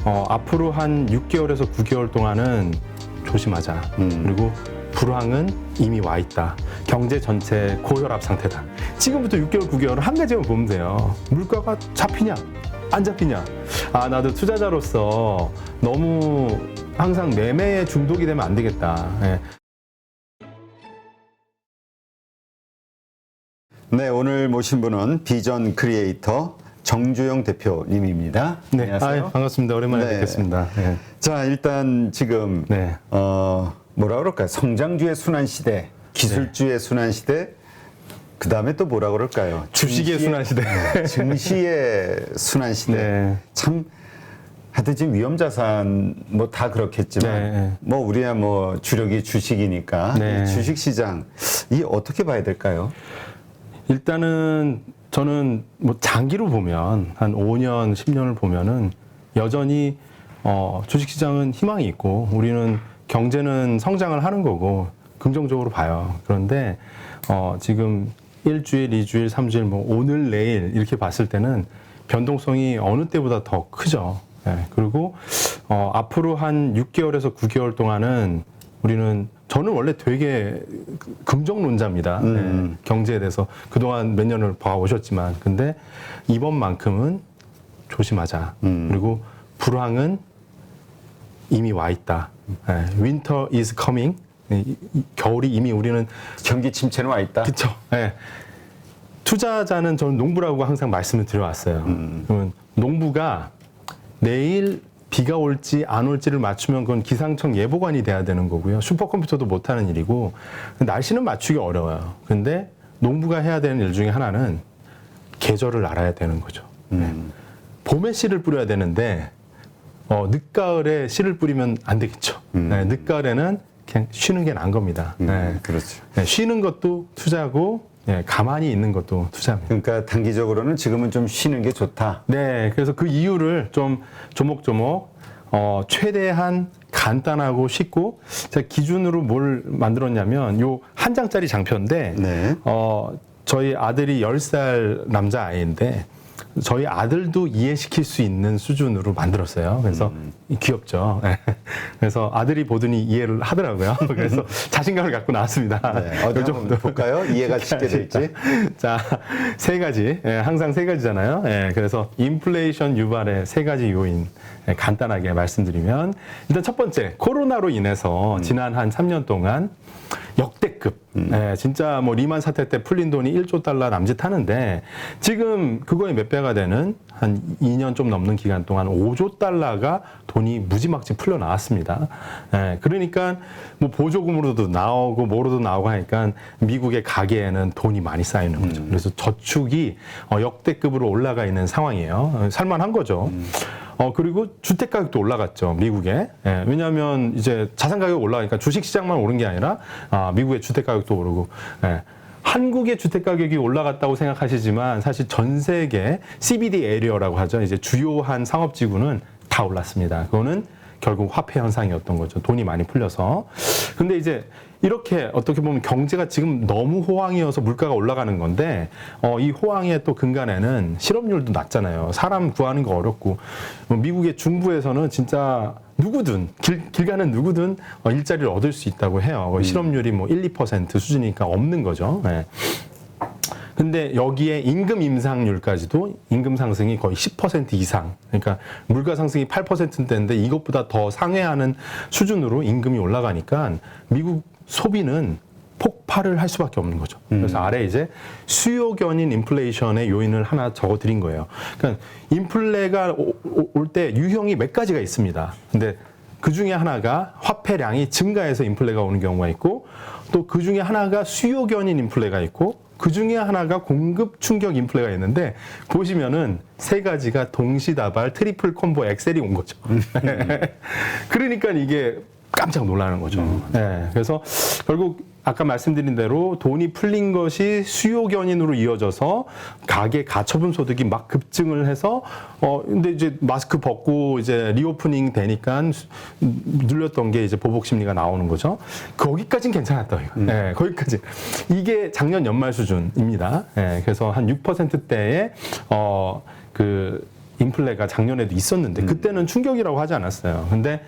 앞으로 한 6개월에서 9개월 동안은 조심하자. 그리고 불황은 이미 와 있다. 경제 전체 고혈압 상태다. 지금부터 6개월, 9개월은 한 가지만 보면 돼요. 물가가 잡히냐? 안 잡히냐? 나도 투자자로서 너무 항상 매매에 중독이 되면 안 되겠다. 예. 네, 오늘 모신 분은 비전 크리에이터 정주영 대표님입니다. 네, 안녕하세요. 반갑습니다. 오랜만에 네. 뵙겠습니다. 네. 자, 일단 지금 네. 뭐라 그럴까요? 성장주의 순환 시대, 기술주의 순환 시대, 그 다음에 또 뭐라 그럴까요? 주식의 순환 시대. 증시의 순환 시대. 네. 참 하여튼 지금 위험자산 뭐 다 그렇겠지만 네. 뭐 우리야 뭐 주력이 주식이니까 네. 이 주식시장 이 어떻게 봐야 될까요? 일단은 저는 뭐 장기로 보면 한 5년, 10년을 보면은 여전히 주식시장은 희망이 있고 우리는 경제는 성장을 하는 거고 긍정적으로 봐요. 그런데 지금 1주일, 2주일, 3주일, 뭐 오늘, 내일 이렇게 봤을 때는 변동성이 어느 때보다 더 크죠. 네. 그리고 앞으로 한 6개월에서 9개월 동안은 저는 원래 되게 긍정론자입니다. 네, 경제에 대해서 그동안 몇 년을 봐오셨지만 근데 이번만큼은 조심하자. 그리고 불황은 이미 와 있다. 네, Winter is coming. 겨울이 이미 우리는 경기 침체는 와 있다. 그렇죠. 네. 투자자는 저는 농부라고 항상 말씀을 드려왔어요. 그러면 농부가 내일 비가 올지 안 올지를 맞추면 그건 기상청 예보관이 돼야 되는 거고요. 슈퍼컴퓨터도 못하는 일이고 날씨는 맞추기 어려워요. 근데 농부가 해야 되는 일 중에 하나는 계절을 알아야 되는 거죠. 봄에 씨를 뿌려야 되는데 늦가을에 씨를 뿌리면 안 되겠죠. 네, 늦가을에는 그냥 쉬는 게 나은 겁니다. 네. 그렇죠. 네, 쉬는 것도 투자고 가만히 있는 것도 투자입니다. 그러니까 단기적으로는 지금은 좀 쉬는 게 좋다. 네, 그래서 그 이유를 좀 조목조목 최대한 간단하고 쉽고 제가 기준으로 뭘 만들었냐면 요 한 장짜리 장표인데 네. 저희 아들이 10살 남자아이인데 저희 아들도 이해시킬 수 있는 수준으로 만들었어요. 그래서 귀엽죠. 그래서 아들이 보더니 이해를 하더라고요. 그래서 자신감을 갖고 나왔습니다. 네. 어디 한번 볼까요? 이해가 쉽게 될지. 자, 세 가지. 항상 세 가지잖아요. 그래서 인플레이션 유발의 세 가지 요인 간단하게 말씀드리면 일단 첫 번째, 코로나로 인해서 지난 한 3년 동안 역대급. 진짜 뭐 리만 사태 때 풀린 돈이 1조 달러 남짓하는데 지금 그거의 몇 배가 되는 한 2년 좀 넘는 기간 동안 5조 달러가 돈이 무지막지 풀려 나왔습니다. 그러니까 뭐 보조금으로도 나오고 뭐로도 나오고 하니까 미국의 가계에는 돈이 많이 쌓이는 거죠. 그래서 저축이 역대급으로 올라가 있는 상황이에요. 살만한 거죠. 그리고 주택 가격도 올라갔죠, 미국에. 왜냐하면 이제 자산 가격 올라가니까 주식 시장만 오른 게 아니라 미국의 주택 가격도 오르고. 한국의 주택 가격이 올라갔다고 생각하시지만 사실 전 세계 CBD 에리어라고 하죠. 이제 주요한 상업지구는 다 올랐습니다. 그거는 결국 화폐 현상이었던 거죠. 돈이 많이 풀려서. 근데 이제 이렇게 어떻게 보면 경제가 지금 너무 호황이어서 물가가 올라가는 건데 이 호황의 또 근간에는 실업률도 낮잖아요. 사람 구하는 거 어렵고 미국의 중부에서는 진짜 누구든 길 가는 누구든 일자리를 얻을 수 있다고 해요. 실업률이 뭐 1, 2% 수준이니까 없는 거죠. 근데 여기에 임금 인상률까지도 임금 상승이 거의 10% 이상. 그러니까 물가 상승이 8%인데 이것보다 더 상회하는 수준으로 임금이 올라가니까 미국 소비는 폭발을 할 수밖에 없는 거죠. 그래서 아래 이제 수요 견인 인플레이션의 요인을 하나 적어 드린 거예요. 그러니까 인플레가 올 때 유형이 몇 가지가 있습니다. 근데 그 중에 하나가 화폐량이 증가해서 인플레가 오는 경우가 있고 또 그 중에 하나가 수요 견인 인플레가 있고 그 중에 하나가 공급 충격 인플레가 있는데 보시면은 세 가지가 동시다발 트리플 콤보 엑셀이 온 거죠. 그러니까 이게 깜짝 놀라는 거죠. 그래서 결국 아까 말씀드린 대로 돈이 풀린 것이 수요 견인으로 이어져서 가계 가처분 소득이 막 급증을 해서 근데 이제 마스크 벗고 이제 리오프닝 되니까 눌렸던 게 이제 보복 심리가 나오는 거죠. 거기까지는 괜찮았다 이거. 거기까지. 이게 작년 연말 수준입니다. 그래서 한 6%대의 그 인플레가 작년에도 있었는데 그때는 충격이라고 하지 않았어요. 근데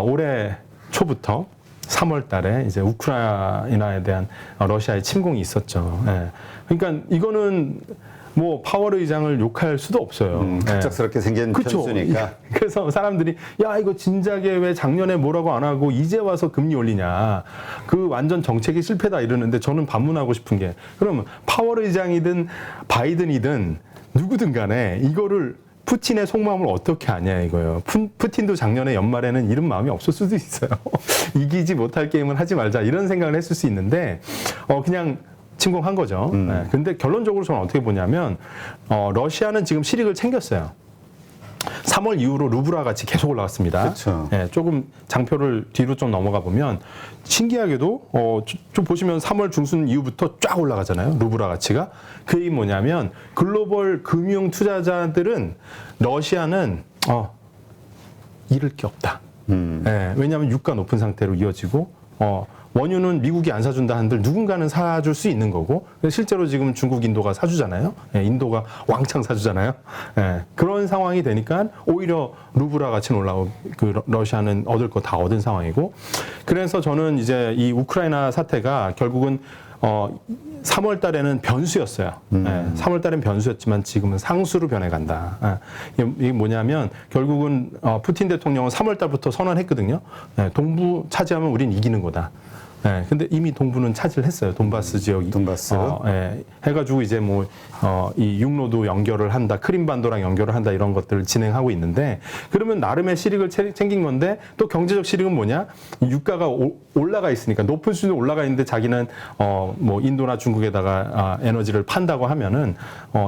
올해 초부터 3월 달에 이제 우크라이나에 대한 러시아의 침공이 있었죠. 예. 그러니까 이거는 뭐 파월 의장을 욕할 수도 없어요. 갑작스럽게 생긴 그쵸. 변수니까. 그래서 사람들이 야 이거 진작에 왜 작년에 뭐라고 안 하고 이제 와서 금리 올리냐. 그 완전 정책이 실패다 이러는데 저는 반문하고 싶은 게 그러면 파월 의장이든 바이든이든 누구든 간에 이거를 푸틴의 속마음을 어떻게 아냐 이거예요. 푸틴도 작년에 연말에는 이런 마음이 없을 수도 있어요. 이기지 못할 게임은 하지 말자 이런 생각을 했을 수 있는데 그냥 침공한 거죠. 네. 근데 결론적으로 저는 어떻게 보냐면 러시아는 지금 실익을 챙겼어요. 3월 이후로 루블화 가치 계속 올라갔습니다. 그렇죠. 네, 조금 장표를 뒤로 좀 넘어가 보면 신기하게도 좀 보시면 3월 중순 이후부터 쫙 올라가잖아요. 루블화 가치가. 그 얘기 뭐냐면 글로벌 금융 투자자들은 러시아는 잃을 게 없다. 네, 왜냐하면 유가 높은 상태로 이어지고 원유는 미국이 안 사준다 한들 누군가는 사줄 수 있는 거고 실제로 지금 중국, 인도가 사주잖아요. 예, 인도가 왕창 사주잖아요. 예, 그런 상황이 되니까 오히려 루블화 가치는 올라오고 러시아는 얻을 거 다 얻은 상황이고 그래서 저는 이제 이 우크라이나 사태가 결국은 3월 달에는 변수였어요. 예, 3월 달엔 변수였지만 지금은 상수로 변해간다. 예, 이게 뭐냐면 결국은 푸틴 대통령은 3월 달부터 선언했거든요. 예, 동부 차지하면 우린 이기는 거다. 예, 근데 이미 동부는 차지를 했어요. 돈바스 지역이. 돈바스. 예, 해가지고 이제 뭐, 이 육로도 연결을 한다, 크림반도랑 연결을 한다, 이런 것들을 진행하고 있는데, 그러면 나름의 실익을 챙긴 건데, 또 경제적 실익은 뭐냐? 유가가 올라가 있으니까, 높은 수준에 올라가 있는데 자기는, 뭐, 인도나 중국에다가 에너지를 판다고 하면은,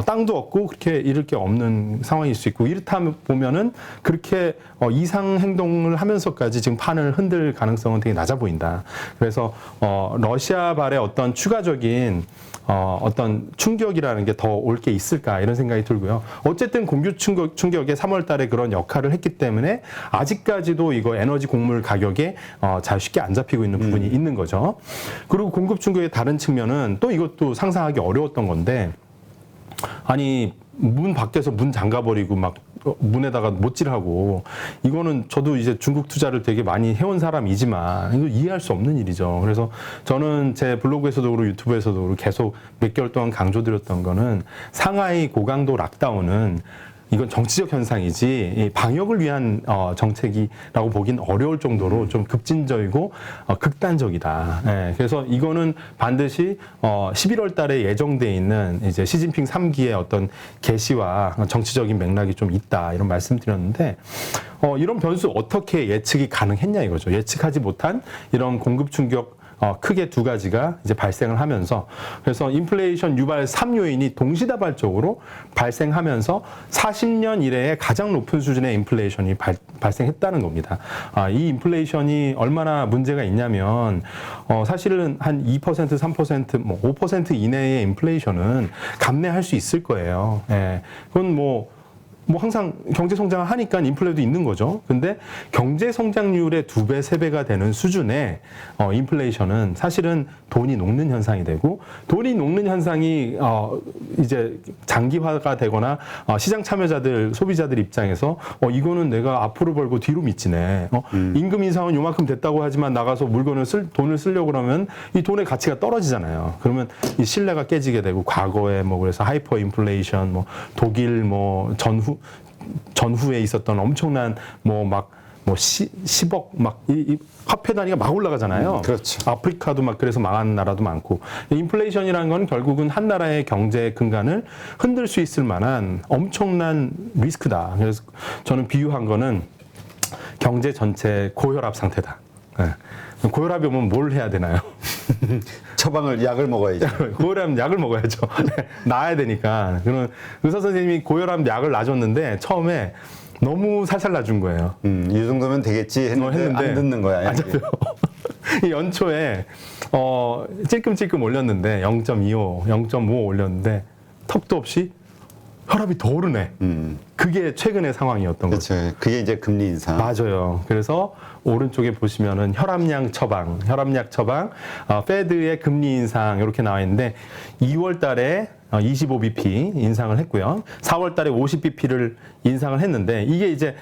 땅도 없고, 그렇게 잃을 게 없는 상황일 수 있고, 이렇다 보면은, 그렇게 이상 행동을 하면서까지 지금 판을 흔들 가능성은 되게 낮아 보인다. 그래서 러시아발의 어떤 추가적인 어떤 충격이라는 게 더 올 게 있을까 이런 생각이 들고요. 어쨌든 공급 충격에 3월 달에 그런 역할을 했기 때문에 아직까지도 이거 에너지 곡물 가격에 잘 쉽게 안 잡히고 있는 부분이 있는 거죠. 그리고 공급 충격의 다른 측면은 또 이것도 상상하기 어려웠던 건데 아니 문 밖에서 문 잠가버리고 막 문에다가 못질하고 이거는 저도 이제 중국 투자를 되게 많이 해온 사람이지만 이거 이해할 수 없는 일이죠. 그래서 저는 제 블로그에서도 그렇고 유튜브에서도 그렇고 계속 몇 개월 동안 강조드렸던 거는 상하이 고강도 락다운은 이건 정치적 현상이지 방역을 위한 정책이라고 보긴 어려울 정도로 좀 급진적이고 극단적이다. 예, 그래서 이거는 반드시 11월 달에 예정돼 있는 이제 시진핑 3기의 어떤 개시와 정치적인 맥락이 좀 있다 이런 말씀드렸는데 이런 변수 어떻게 예측이 가능했냐 이거죠. 예측하지 못한 이런 공급 충격 크게 두 가지가 이제 발생을 하면서 그래서 인플레이션 유발 3요인이 동시다발적으로 발생하면서 40년 이래에 가장 높은 수준의 인플레이션이 발생했다는 겁니다. 이 인플레이션이 얼마나 문제가 있냐면 사실은 한 2%, 3%, 뭐 5% 이내의 인플레이션은 감내할 수 있을 거예요. 예. 그건 뭐 항상 경제 성장을 하니까 인플레도 있는 거죠. 근데 경제 성장률의 2배, 3배가 되는 수준의 인플레이션은 사실은 돈이 녹는 현상이 되고 돈이 녹는 현상이 이제 장기화가 되거나 시장 참여자들, 소비자들 입장에서 이거는 내가 앞으로 벌고 뒤로 미치네. 임금 인상은 요만큼 됐다고 하지만 나가서 돈을 쓰려고 그러면 이 돈의 가치가 떨어지잖아요. 그러면 이 신뢰가 깨지게 되고 과거에 뭐 그래서 하이퍼 인플레이션, 뭐 독일 뭐 전후에 있었던 엄청난 뭐 10억 이 화폐 단위가 막 올라가잖아요. 그렇죠. 아프리카도 막 그래서 망한 나라도 많고 인플레이션이라는 건 결국은 한 나라의 경제 근간을 흔들 수 있을 만한 엄청난 리스크다. 그래서 저는 비유한 거는 경제 전체 고혈압 상태다. 네. 고혈압이 오면 뭘 해야 되나요? 약을 먹어야죠. 고혈압 약을 먹어야죠. 나아야 되니까. 그런 의사 선생님이 고혈압 약을 놔줬는데 처음에 너무 살살 놔준 거예요. 이 정도면 되겠지 했는데 안 듣는 거야. 안 잡혀요. 이 연초에 찔끔찔끔 올렸는데 0.25, 0.5 올렸는데 턱도 없이 혈압이 더 오르네. 그게 최근의 상황이었던 거죠. 그렇죠. 그게 이제 금리 인상. 맞아요. 그래서 오른쪽에 보시면은 혈압약 처방, 페드의 금리 인상 이렇게 나와 있는데 2월 달에 25bp 인상을 했고요. 4월 달에 50bp를 인상을 했는데 이게 이제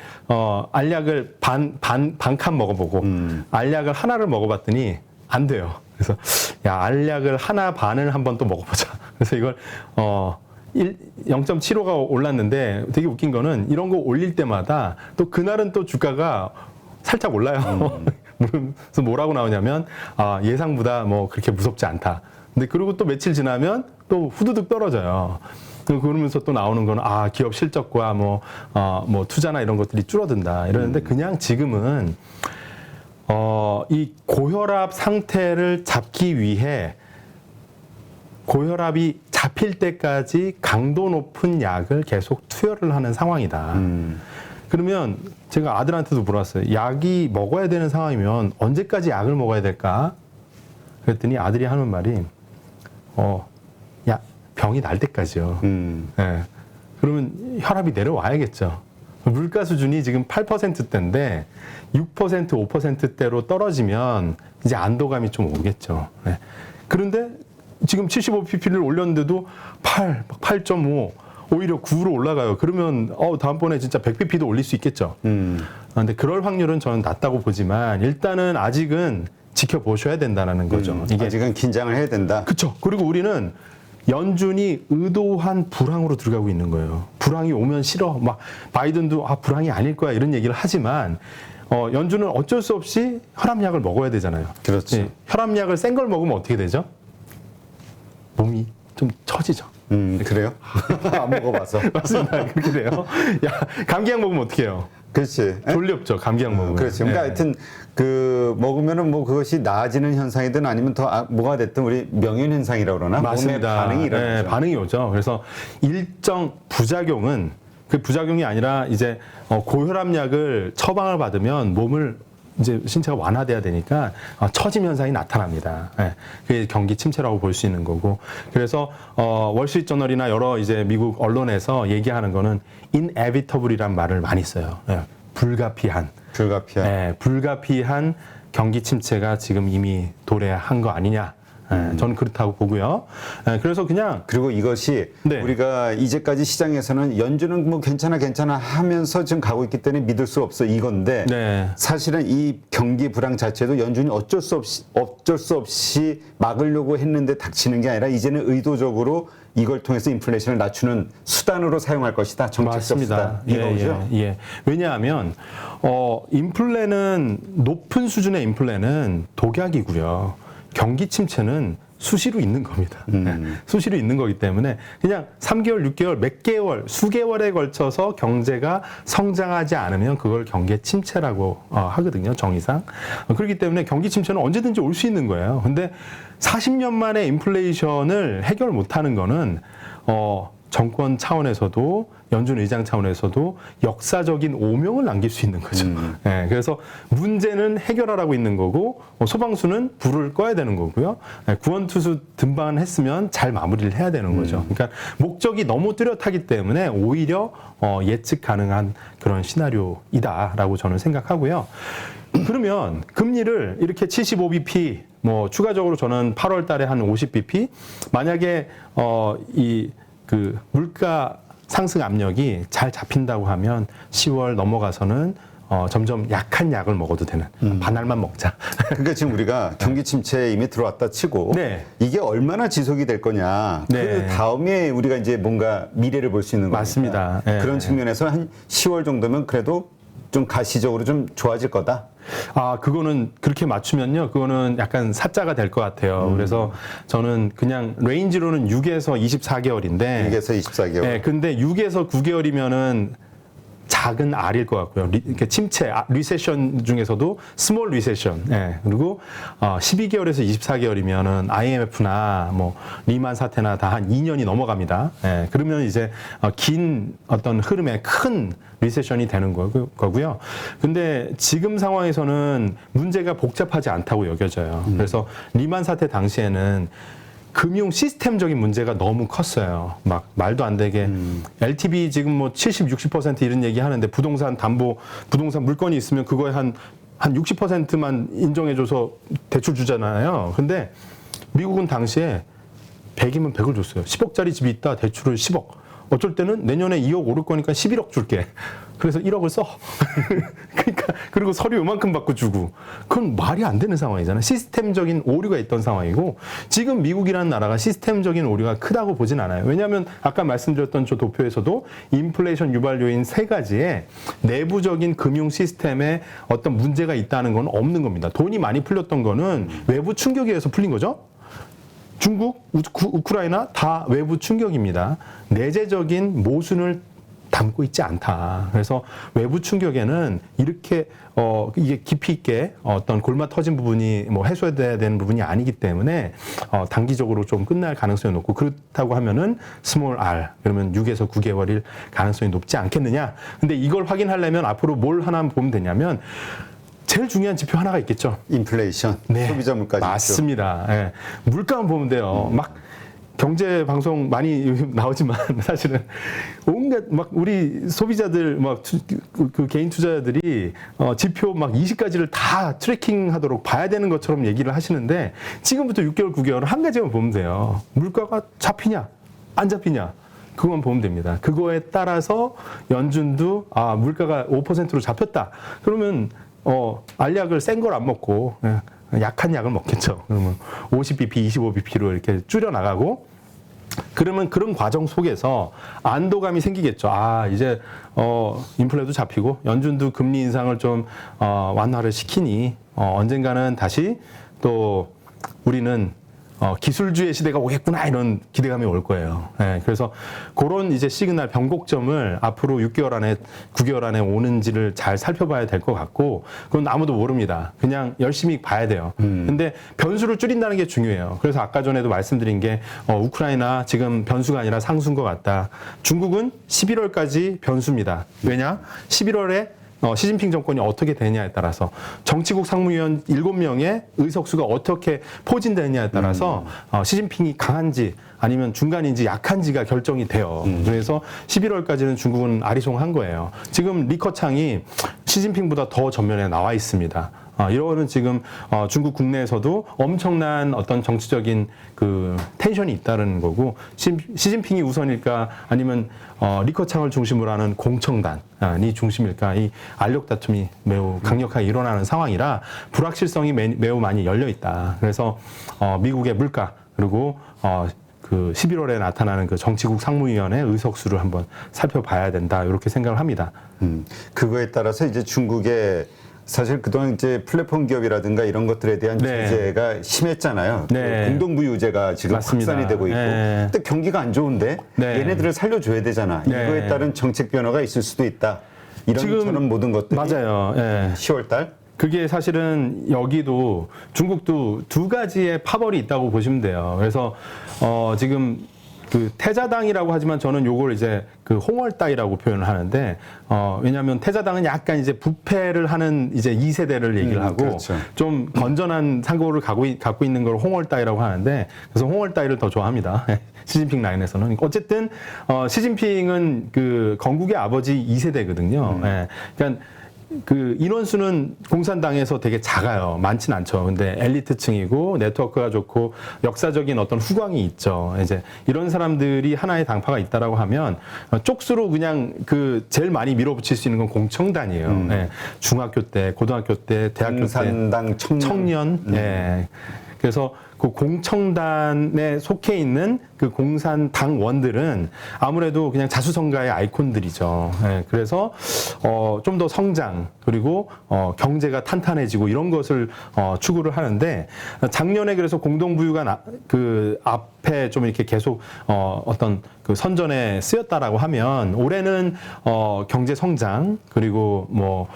알약을 반칸 먹어보고 알약을 하나를 먹어봤더니 안 돼요. 그래서 야, 알약을 하나 반을 한번 또 먹어보자. 그래서 이걸 0.75가 올랐는데 되게 웃긴 거는 이런 거 올릴 때마다 또 그날은 또 주가가 살짝 올라요. 그래서 뭐라고 나오냐면 예상보다 뭐 그렇게 무섭지 않다. 근데 그리고 또 며칠 지나면 또 후두둑 떨어져요. 그러면서 또 나오는 거는 기업 실적과 뭐 투자나 이런 것들이 줄어든다 이러는데 그냥 지금은 이 고혈압 상태를 잡기 위해 고혈압이 잡힐 때까지 강도 높은 약을 계속 투여를 하는 상황이다. 그러면 제가 아들한테도 물어봤어요. 약이 먹어야 되는 상황이면 언제까지 약을 먹어야 될까? 그랬더니 아들이 하는 말이 병이 날 때까지요. 네. 그러면 혈압이 내려와야겠죠. 물가 수준이 지금 8%대인데 6%, 5%대로 떨어지면 이제 안도감이 좀 오겠죠. 네. 그런데 지금 75pp를 올렸는데도 8.5, 오히려 9로 올라가요. 그러면 다음번에 진짜 100pp도 올릴 수 있겠죠. 근데 그럴 확률은 저는 낮다고 보지만 일단은 아직은 지켜보셔야 된다는 거죠. 이게 아직은 긴장을 해야 된다. 그렇죠. 그리고 우리는 연준이 의도한 불황으로 들어가고 있는 거예요. 불황이 오면 싫어. 막 바이든도 불황이 아닐 거야 이런 얘기를 하지만 연준은 어쩔 수 없이 혈압약을 먹어야 되잖아요. 그렇죠. 예, 혈압약을 센 걸 먹으면 어떻게 되죠? 몸이 좀 처지죠. 그래요? 안 먹어봐서. 맞습니다. 그렇게 돼요. 감기약 먹으면 어떻게 해요? 그렇지. 졸렵죠. 감기약 먹으면. 그렇지. 그러니까 하여튼 먹으면은 뭐 그것이 나아지는 현상이든 아니면 더 뭐가 됐든 우리 명현 현상이라고 그러나 맞습니다. 몸의 반응이 일어나죠. 반응이 오죠. 그래서 일정 부작용은 그 부작용이 아니라 이제 고혈압약을 처방을 받으면 몸을 이제 신체가 완화돼야 되니까 처짐 현상이 나타납니다. 그게 경기 침체라고 볼 수 있는 거고. 그래서 월스트리트저널이나 여러 이제 미국 언론에서 얘기하는 거는 inevitable이란 말을 많이 써요. 불가피한. 불가피한 경기 침체가 지금 이미 도래한 거 아니냐. 저는 그렇다고 보고요. 그래서 그냥 그리고 이것이 우리가 이제까지 시장에서는 연준은 뭐 괜찮아 하면서 지금 가고 있기 때문에 믿을 수 없어 이건데 사실은 이 경기 불황 자체도 연준이 어쩔 수 없이 막으려고 했는데 닥치는 게 아니라 이제는 의도적으로 이걸 통해서 인플레이션을 낮추는 수단으로 사용할 것이다. 정책적 수단. 이거죠. 왜냐하면 인플레는 높은 수준의 인플레는 독약이고요. 경기 침체는 수시로 있는 겁니다. 수시로 있는 거기 때문에 그냥 3개월, 6개월, 몇 개월, 수개월에 걸쳐서 경제가 성장하지 않으면 그걸 경기 침체라고 하거든요. 정의상. 그렇기 때문에 경기 침체는 언제든지 올 수 있는 거예요. 근데 40년 만에 인플레이션을 해결 못하는 거는 정권 차원에서도 연준 의장 차원에서도 역사적인 오명을 남길 수 있는 거죠. 그래서 문제는 해결하라고 있는 거고 소방수는 불을 꺼야 되는 거고요. 구원투수 등반을 했으면 잘 마무리를 해야 되는 거죠. 그러니까 목적이 너무 뚜렷하기 때문에 오히려 예측 가능한 그런 시나리오이다라고 저는 생각하고요. 그러면 금리를 이렇게 75bp 뭐 추가적으로 저는 8월 달에 한 50bp 만약에 그 물가 상승 압력이 잘 잡힌다고 하면 10월 넘어가서는 점점 약한 약을 먹어도 되는 반알만 먹자. 그러니까 지금 우리가 경기 침체에 이미 들어왔다 치고 이게 얼마나 지속이 될 거냐. 그 다음에 우리가 이제 뭔가 미래를 볼 수 있는 거니까. 맞습니다. 그런 측면에서 한 10월 정도면 그래도 좀 가시적으로 좀 좋아질 거다. 그거는 그렇게 맞추면요. 그거는 약간 사자가 될 것 같아요. 그래서 저는 그냥 레인지로는 6에서 24개월인데. 6에서 24개월. 근데 6에서 9개월이면은 작은 R일 것 같고요. 이렇게 침체, 리세션 중에서도 스몰 리세션. 그리고 12개월에서 24개월이면은 IMF나 뭐 리만 사태나 다 한 2년이 넘어갑니다. 그러면 이제 긴 어떤 흐름의 큰 리세션이 되는 거고요. 근데 지금 상황에서는 문제가 복잡하지 않다고 여겨져요. 그래서 리만 사태 당시에는 금융 시스템적인 문제가 너무 컸어요. 막 말도 안 되게 LTV 지금 뭐 70, 60% 이런 얘기 하는데 부동산 담보, 부동산 물건이 있으면 그거에 한 60%만 인정해줘서 대출 주잖아요. 근데 미국은 당시에 100이면 100을 줬어요. 10억짜리 집이 있다. 대출을 10억. 어쩔 때는 내년에 2억 오를 거니까 11억 줄게. 그래서 1억을 써. 그러니까 그리고 서류 요만큼 받고 주고. 그건 말이 안 되는 상황이잖아요. 시스템적인 오류가 있던 상황이고 지금 미국이라는 나라가 시스템적인 오류가 크다고 보진 않아요. 왜냐하면 아까 말씀드렸던 저 도표에서도 인플레이션 유발 요인 3가지에 내부적인 금융 시스템에 어떤 문제가 있다는 건 없는 겁니다. 돈이 많이 풀렸던 거는 외부 충격에 의해서 풀린 거죠. 중국, 우크라이나 다 외부 충격입니다. 내재적인 모순을 담고 있지 않다. 그래서 외부 충격에는 이렇게 이게 깊이 있게 어떤 골마 터진 부분이 뭐 해소돼야 되는 부분이 아니기 때문에 단기적으로 좀 끝날 가능성이 높고 그렇다고 하면은 스몰 r 그러면 6에서 9개월일 가능성이 높지 않겠느냐. 근데 이걸 확인하려면 앞으로 뭘 하나 보면 되냐면 제일 중요한 지표 하나가 있겠죠. 인플레이션, 네, 소비자 물가 지표. 맞습니다. 예. 물가만 보면 돼요. 막 경제 방송 많이 나오지만 사실은 온갖 막 우리 소비자들 막 그 개인 투자자들이 지표 막 20가지를 다 트래킹하도록 봐야 되는 것처럼 얘기를 하시는데 지금부터 6개월, 9개월은 한 가지만 보면 돼요. 물가가 잡히냐, 안 잡히냐. 그것만 보면 됩니다. 그거에 따라서 연준도 물가가 5%로 잡혔다. 그러면 알약을 센 걸 안 먹고 약한 약을 먹겠죠. 그러면 50bp, 25bp로 이렇게 줄여 나가고 그러면 그런 과정 속에서 안도감이 생기겠죠. 이제 인플레도 잡히고 연준도 금리 인상을 좀 완화를 시키니 언젠가는 다시 또 우리는 기술주의 시대가 오겠구나 이런 기대감이 올 거예요. 네, 그래서 그런 이제 시그널 변곡점을 앞으로 6개월 안에 9개월 안에 오는지를 잘 살펴봐야 될 것 같고 그건 아무도 모릅니다. 그냥 열심히 봐야 돼요. 근데 변수를 줄인다는 게 중요해요. 그래서 아까 전에도 말씀드린 게 우크라이나 지금 변수가 아니라 상수인 것 같다. 중국은 11월까지 변수입니다. 왜냐? 11월에 시진핑 정권이 어떻게 되느냐에 따라서 정치국 상무위원 7명의 의석수가 어떻게 포진되느냐에 따라서 시진핑이 강한지 아니면 중간인지 약한지가 결정이 돼요. 그래서 11월까지는 중국은 아리송한 거예요. 지금 리커창이 시진핑보다 더 전면에 나와 있습니다. 이거는 지금 중국 국내에서도 엄청난 어떤 정치적인 그 텐션이 있다는 거고 시진핑이 우선일까 아니면 리커창을 중심으로 하는 공청단이 중심일까 이 알력 다툼이 매우 강력하게 일어나는 상황이라 불확실성이 매우 많이 열려 있다. 그래서 미국의 물가 그리고 그 11월에 나타나는 그 정치국 상무위원회 의석수를 한번 살펴봐야 된다 이렇게 생각을 합니다. 그거에 따라서 이제 중국의 사실 그동안 이제 플랫폼 기업이라든가 이런 것들에 대한 제재가 심했잖아요. 네. 공동부유제가 지금 맞습니다. 확산이 되고 있고. 네. 근데 경기가 안 좋은데 얘네들을 살려줘야 되잖아. 네. 이거에 따른 정책 변화가 있을 수도 있다. 이런 지금 저런 모든 것들이 맞아요. 네. 10월 달. 그게 사실은 여기도 중국도 두 가지의 파벌이 있다고 보시면 돼요. 그래서 지금 그 태자당이라고 하지만 저는 요걸 이제 그 홍월따이라고 표현을 하는데 왜냐하면 태자당은 약간 이제 부패를 하는 이제 2세대를 얘기를 하고 그렇죠. 좀 건전한 상고를 갖고 있는 걸 홍월따이라고 하는데 그래서 홍월따이를 더 좋아합니다. 시진핑 라인에서는 어쨌든 시진핑은 그 건국의 아버지 2세대거든요. 그러니까 그 인원수는 공산당에서 되게 작아요. 많진 않죠. 근데 엘리트층이고 네트워크가 좋고 역사적인 어떤 후광이 있죠. 이제 이런 사람들이 하나의 당파가 있다라고 하면 쪽수로 그냥 그 제일 많이 밀어붙일 수 있는 건 공청단이에요. 중학교 때, 고등학교 때, 대학교 공산당 때 청년. 그래서 그 공청단에 속해 있는 그 공산당원들은 아무래도 그냥 자수성가의 아이콘들이죠. 그래서 좀 더 성장 그리고 경제가 탄탄해지고 이런 것을 추구를 하는데 작년에 그래서 공동부유가 그 앞에 좀 이렇게 계속 어떤 그 선전에 쓰였다라고 하면 올해는 경제 성장 그리고 뭐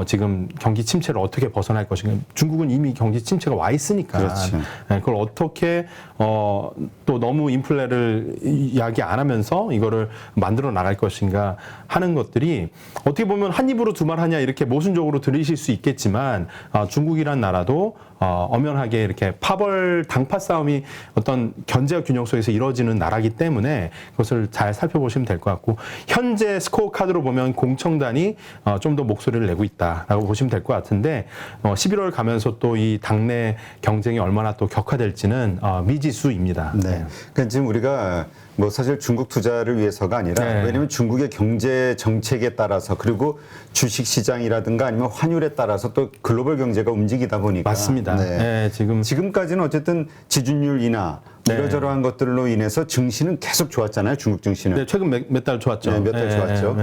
지금 경기 침체를 어떻게 벗어날 것인가. 중국은 이미 경기 침체가 와 있으니까. 그렇죠. 그걸 어떻게 또 너무 인플레를 이야기 안 하면서 이거를 만들어 나갈 것인가 하는 것들이 어떻게 보면 한 입으로 두 말 하냐 이렇게 모순적으로 들리실 수 있겠지만 중국이란 나라도 엄연하게 이렇게 파벌 당파 싸움이 어떤 견제와 균형 속에서 이루어지는 나라기 때문에 그것을 잘 살펴보시면 될 것 같고, 현재 스코어 카드로 보면 공청단이 좀 더 목소리를 내고 있다라고 보시면 될 것 같은데, 11월 가면서 또 이 당내 경쟁이 얼마나 또 격화될지는 미지수입니다. 네. 그러니까 지금 우리가 뭐 사실 중국 투자를 위해서가 아니라, 네. 왜냐하면 중국의 경제 정책에 따라서, 그리고 주식 시장이라든가 아니면 환율에 따라서 또 글로벌 경제가 움직이다 보니까. 맞습니다. 네. 네, 지금까지는 어쨌든 지준율 인하 네. 이러저러한 것들로 인해서 증시는 계속 좋았잖아요. 중국 증시는. 네, 최근 몇 달 좋았죠. 네, 몇 달 좋았죠.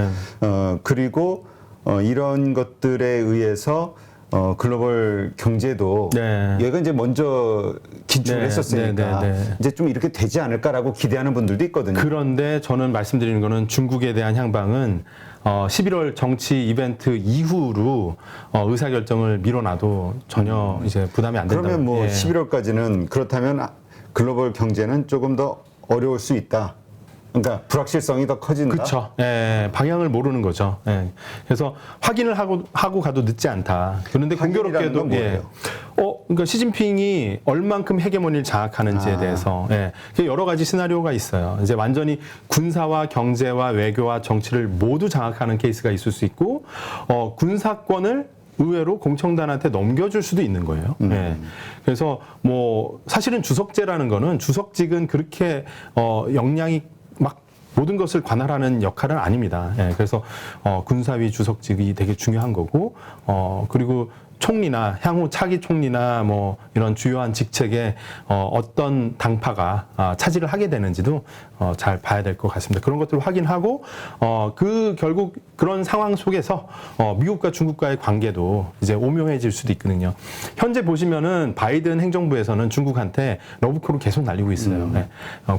그리고 이런 것들에 의해서 글로벌 경제도 네. 얘가 이제 먼저 기출을 네, 했었으니까 네. 이제 좀 이렇게 되지 않을까라고 기대하는 분들도 있거든요. 그런데 저는 말씀드리는 거는 중국에 대한 향방은 11월 정치 이벤트 이후로 의사결정을 미뤄놔도 전혀 이제 부담이 안 된다. 그러면 뭐 예. 11월까지는 그렇다면 글로벌 경제는 조금 더 어려울 수 있다. 그러니까 불확실성이 더 커진다. 그렇죠. 예, 방향을 모르는 거죠. 예. 그래서 확인을 하고 가도 늦지 않다. 그런데 확인이라는 공교롭게도 건 뭐예요? 그러니까 시진핑이 얼만큼 헤게모니를 장악하는지에 대해서 여러 가지 시나리오가 있어요. 이제 완전히 군사와 경제와 외교와 정치를 모두 장악하는 케이스가 있을 수 있고, 군사권을 의외로 공청단한테 넘겨줄 수도 있는 거예요. 예. 그래서 뭐 사실은 주석제라는 거는, 주석직은 그렇게 역량이 막 모든 것을 관할하는 역할은 아닙니다. 예. 그래서 군사위 주석직이 되게 중요한 거고, 그리고 총리나 향후 차기 총리나 뭐 이런 주요한 직책에 어떤 당파가 차지를 하게 되는지도 잘 봐야 될 것 같습니다. 그런 것들을 확인하고 결국 그런 상황 속에서 미국과 중국과의 관계도 이제 오묘해질 수도 있거든요. 현재 보시면은 바이든 행정부에서는 중국한테 러브콜을 계속 날리고 있어요. 네.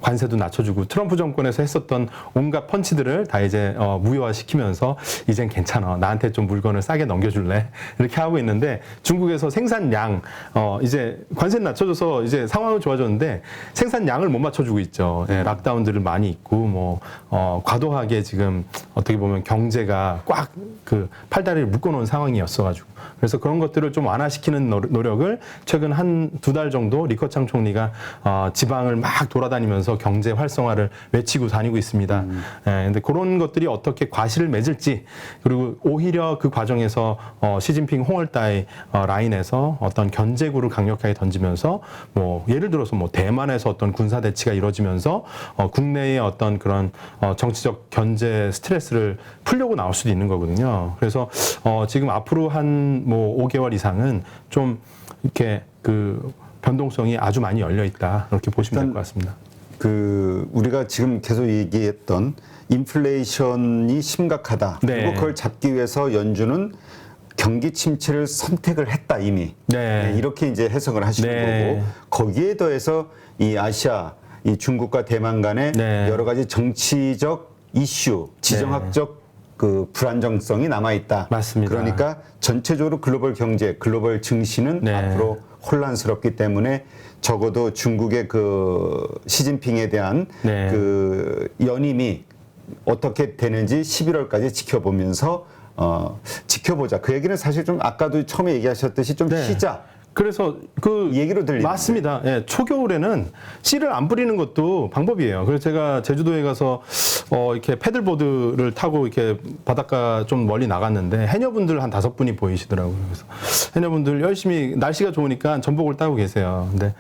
관세도 낮춰주고 트럼프 정권에서 했었던 온갖 펀치들을 다 이제 무효화시키면서 이젠 괜찮아, 나한테 좀 물건을 싸게 넘겨줄래, 이렇게 하고 있는데, 중국에서 생산량 이제 관세는 낮춰줘서 이제 상황은 좋아졌는데 생산량을 못 맞춰주고 있죠. 예, 락다운들을 많이 있고 뭐 과도하게 지금 어떻게 보면 경제가 꽉 그 팔다리를 묶어놓은 상황이었어가지고, 그래서 그런 것들을 좀 완화시키는 노력을 최근 한 두 달 정도 리커창 총리가 지방을 막 돌아다니면서 경제 활성화를 외치고 다니고 있습니다. 근데 그런 것들이 어떻게 과실을 맺을지, 그리고 오히려 그 과정에서 시진핑 홍월다의 라인에서 어떤 견제구를 강력하게 던지면서 뭐 예를 들어서 뭐 대만에서 어떤 군사 대치가 이루어지면서 국내의 어떤 그런 정치적 견제 스트레스를 풀려고 나올 수도 있는 거거든요. 그래서 지금 앞으로 한 뭐 5개월 이상은 좀 이렇게 그 변동성이 아주 많이 열려 있다, 이렇게 보시면 될 것 같습니다. 우리가 지금 계속 얘기했던 인플레이션이 심각하다. 네. 그리고 그걸 잡기 위해서 연준은 경기 침체를 선택을 했다 이미. 네. 이렇게 이제 해석을 하시는 네. 거고, 거기에 더해서 이 아시아, 이 중국과 대만 간의 네. 여러 가지 정치적 이슈, 지정학적 그 불안정성이 남아 있다. 맞습니다. 그러니까 전체적으로 글로벌 경제, 글로벌 증시는 네. 앞으로 혼란스럽기 때문에 적어도 중국의 그 시진핑에 대한 네. 그 연임이 어떻게 되는지 11월까지 지켜보면서 지켜보자. 그 얘기는 사실 좀 아까도 처음에 얘기하셨듯이 좀 네. 쉬자. 그래서 그 얘기로 들리는데. 맞습니다. 예, 초겨울에는 씨를 안 뿌리는 것도 방법이에요. 그래서 제가 제주도에 가서 이렇게 패들보드를 타고 이렇게 바닷가 좀 멀리 나갔는데 해녀분들 한 5분이 보이시더라고요. 그래서 해녀분들 열심히 날씨가 좋으니까 전복을 따고 계세요. 근데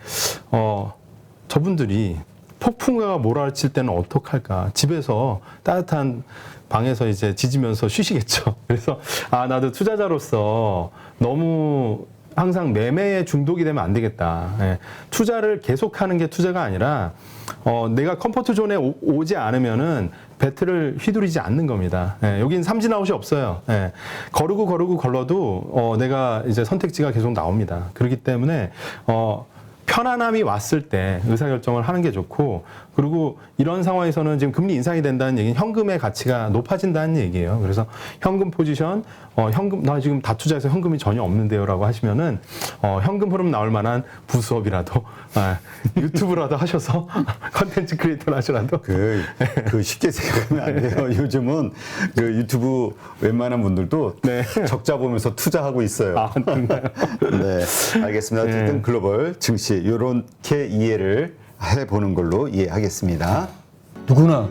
저분들이 폭풍우가 몰아칠 때는 어떡할까? 집에서 따뜻한 방에서 이제 지지면서 쉬시겠죠. 그래서 나도 투자자로서 너무 항상 매매에 중독이 되면 안 되겠다. 예. 투자를 계속하는 게 투자가 아니라 내가 컴포트 존에 오지 않으면은 배트를 휘두르지 않는 겁니다. 예. 여긴 삼진아웃이 없어요. 예. 거르고 걸러도 내가 이제 선택지가 계속 나옵니다. 그렇기 때문에 편안함이 왔을 때 의사결정을 하는 게 좋고, 그리고 이런 상황에서는 지금 금리 인상이 된다는 얘기는 현금의 가치가 높아진다는 얘기예요. 그래서 현금 포지션, 현금, 나 지금 다 투자해서 현금이 전혀 없는데요라고 하시면은, 현금 흐름 나올 만한 부수업이라도, 유튜브라도 하셔서 컨텐츠 크리에이터를 하시라도. 그 쉽게 생각하면 안 돼요. 요즘은 그 유튜브 웬만한 분들도 네. 적자 보면서 투자하고 있어요. 아, 그런가요? 네, 알겠습니다. 어쨌든 글로벌 증시 이렇게 이해를 해보는 걸로 이해하겠습니다. 누구나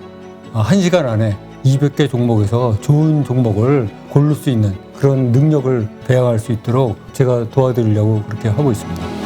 1시간 안에 200개 종목에서 좋은 종목을 고를 수 있는 그런 능력을 배양할 수 있도록 제가 도와드리려고 그렇게 하고 있습니다.